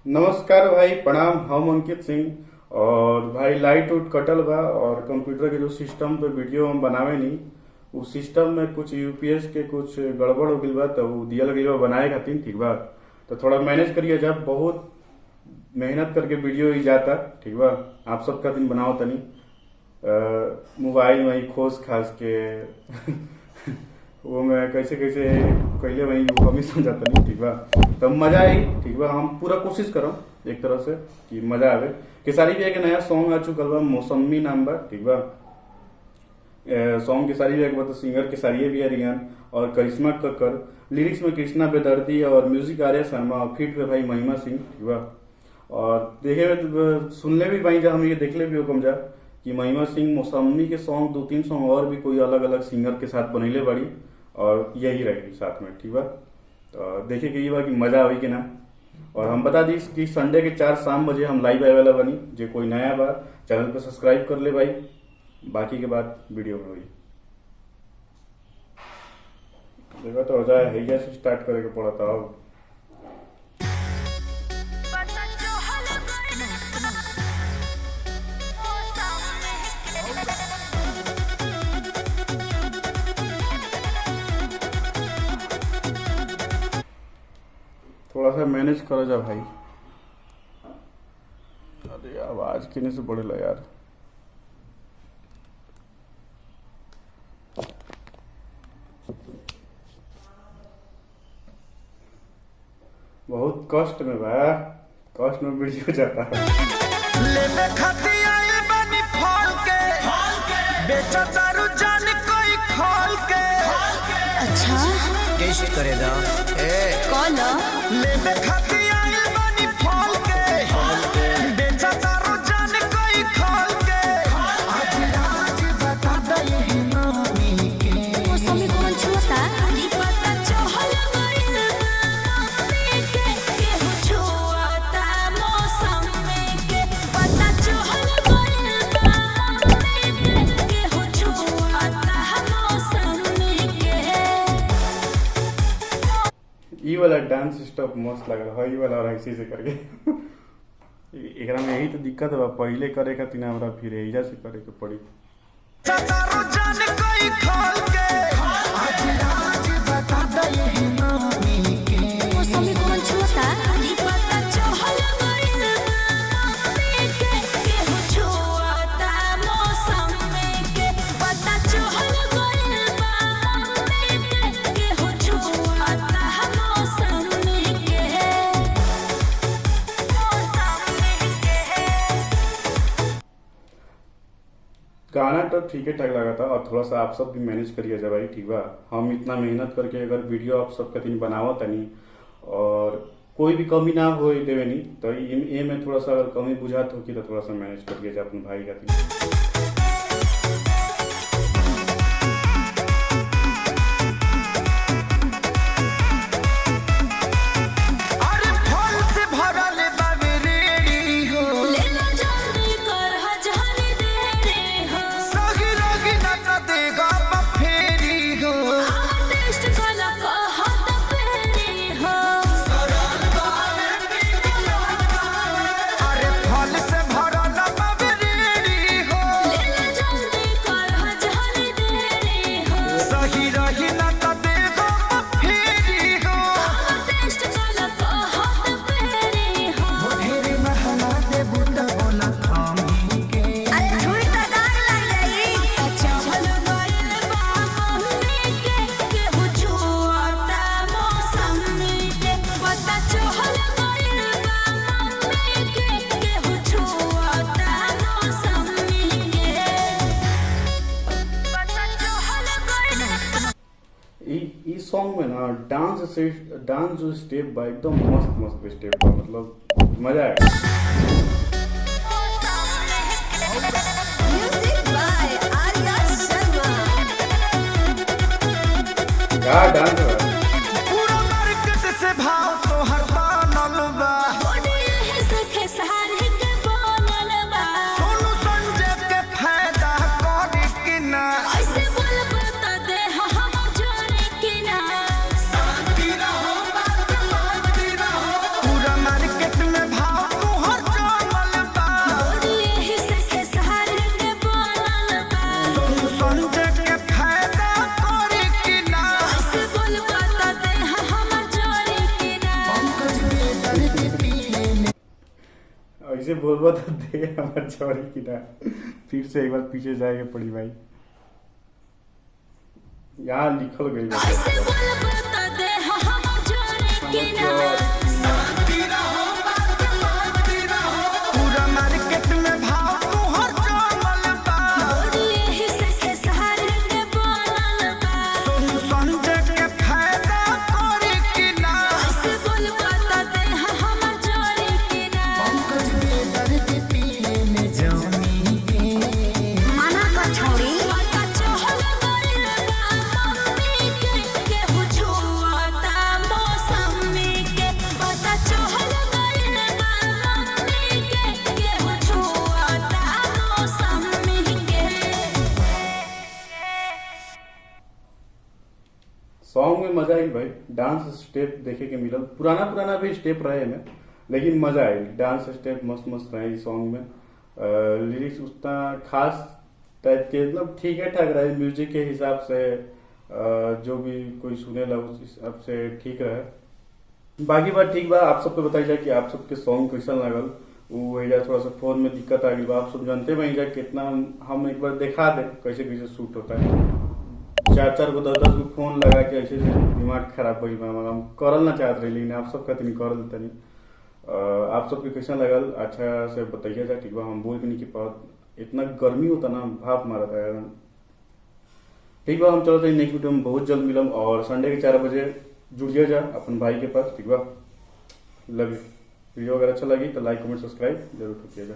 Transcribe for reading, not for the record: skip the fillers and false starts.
नमस्कार भाई, प्रणाम। हम अंकित सिंह। और भाई लाइट उट कटल बा और कंप्यूटर के जो सिस्टम पे वीडियो हम बनावे नी, उस सिस्टम में कुछ यूपीएस के कुछ गड़बड़ हो गइल बा, तो उ दियल गइल बा बनाए खातिर। ठीक बा, तो थोड़ा मैनेज करिए। जब बहुत मेहनत करके वीडियो ही जाता, ठीक बा, आप सब खातिर बनाओ तनी। मोबाइल में ही खोज खास के वो मैं कैसे कैसे कैले वही हम ही समझाता नहीं। ठीक बा, तो मजा आई। ठीक बा, हम पूरा कोशिश करो एक तरह से कि मजा आवे। केसारी भी एक नया सॉन्ग आ चुकल बा, मौसमी नाम बा। ठीक बा, सॉन्ग केसारी भी एक बा, तो सिंगर केसारी भी है रियान और करिश्मा कक्कर। लिरिक्स में कृष्णा बेदर्दी और म्यूजिक आर्या शर्मा और फीट पे भाई महिमा सिंह। ठीक बा, और देखे सुनले भी भाई, जब हम ये देखले भी हो कम जा कि महिमा सिंह मौसमी के सॉन्ग 2-3 सॉन्ग और भी कोई अलग अलग सिंगर के साथ बनैले बड़ी, और यही रहेगी साथ में। ठीक बा, तो देखे कि ये बा कि मजा आई कि ना। और हम बता दी कि संडे के 4 बजे हम लाइव आवेला बनी। जो कोई नया बा चैनल पे सब्सक्राइब कर ले भाई। बाकी के बाद वीडियो में हुई देखा तो हो जाए। हैया से स्टार्ट करे के पड़ा था। अब थोड़ा सा मैनेज करो जा भाई। अरे आवाज किने से बढ़ेला यार। बहुत कष्ट में बा, कष्ट में वीडियो जाता है। लेने खाती आए बनी फॉल के बेचा दारू जान कोई खोल के। अच्छा टेस्ट करे दा कौन लेने खाती आए बनी फॉल के बेचा दारू जान कोई खोल के। आज राज बता दे ये नामी के मौसमी कौन छुता पता चहल गइल मम्मी के हो छुता मौसमी के पता चहल गइल मम्मी के हो छुता मौसमी के। ई वाला डांस स्टेप मस्त लग रहा है। ई वाला और ऐसे से करके एकरा में यही तो दिक्कत बा, पहले करे खातिर हमरा फिर एजा से करे के पड़ी। दारू जान कोई खोल के। आज राज बता दे ये नामी के मौसमी कौन छुता पता चहल गइल मम्मी के हो छुता मौसमी के पता चहल गइल मम्मी के हो छुता मौसमी के। गाना तो ठीक है ठाक लगा था, और थोड़ा सा आप सब भी मैनेज करिए जा भाई। ठीक बा, हम इतना मेहनत करके अगर वीडियो आप सब कहीं बनावत तनी और कोई भी कमी ना हो देवे नी, तो ये में थोड़ा सा अगर कमी बुझात हो कि तो थोड़ा सा मैनेज करिए जा अपने भाई का। अरे फल से भरल बाबे रेडी हो। लेला जल्दी कर हजारी देरी हो सही लगी ना तो देगा बफेरी हो। टेस्ट कला कहत पेरी हो अरे फल से भरल बाबे रेडी हो। लेला जल्दी कर हजारी देरी हो सही रही ना तो देगा बफेरी हो। टेस्ट कला कहत पेरी हो। ढेरी महंगा दे बुंदा बोला खामी के। अरे छुई त दाग लग जाई चहल गइल बा मम्मी के हो छुता मौसमी के पता चहल गइल बा मम्मी के हो छुता मौसमी के पता चहल गइल। ई सॉन्ग में ना डांस जो स्टेप बा एकदम मस्त मस्त स्टेप बा, मतलब मजा आया। Music by Arya Sharma. क्या डांस है। पूरा मार्केट से भाव तो हर बनल बा। सोनू संजय के फायदा करी कि ना। शांति रहो बात मानती रहो। पूरा मार्केट में ऐसे बोलबो तो दे हमार छोड़ी की ना, फिर से एक बार पीछे जाएगा पड़ी भाई। यहाँ लिखल गई बा। ऐसे बोल बता दे हम जोड़े की ना शांति रहो, बात मानती रहो। पूरा मार्केट में भाव तुहर जमल बा। यही से सहारे के बनल बा। सोनू संजय के फायदा करे कि ना। ऐसे बोल बता दे हम जोड़े की ना पंकज बेदर्द पिए में जानी के। मना कर छोड़ी पता चहल गइल बा मम्मी के केहू छुआता मौसमी के पता चहल गइल बा मम्मी के केहू छुआता मौसमी के। सॉन्ग में मजा आई भाई, डांस स्टेप देखे के मिलल, पुराना भी स्टेप रहे में, लेकिन मजा आई। डांस स्टेप मस्त मस्त रहे इस सॉन्ग में। लिरिक्स उतना खास टाइप के मतलब ठीक है ठाक रहे, म्यूजिक के हिसाब से जो भी कोई सुनेला उस हिसाब से ठीक रहे। बाकी बात ठीक बा, आप सबको बताई जाए कि आप सबके सॉन्ग कैसा लागल। वो एजा थोड़ा सा फोन में दिक्कत आ गई बा, आप सब जानते भाई जा कितना हम एक बार दिखा दे कैसे कैसे शूट होता है। 4 गो 10 गो फोन लगा के ऐसे से दिमाग खराब हो गई हमारा, हम करल ना चाहत रही, लेकिन आप सब कहते नहीं करल तनी। आप सबके कैसा लगल अच्छा से बताइए जा, ठीक बा। हम बोल भी नहीं कि पावत, इतना गर्मी होता ना, भाप मारा था यार। ठीक बा, हम चलते हैं नेक्स्ट वीडियो में बहुत जल्द मिलम, और संडे के 4 बजे जुड़िए जा अपन भाई के पास, ठीक बा। Love you. वीडियो अगर अच्छा लगी तो लाइक कमेंट सब्सक्राइब जरूर कीजिएगा।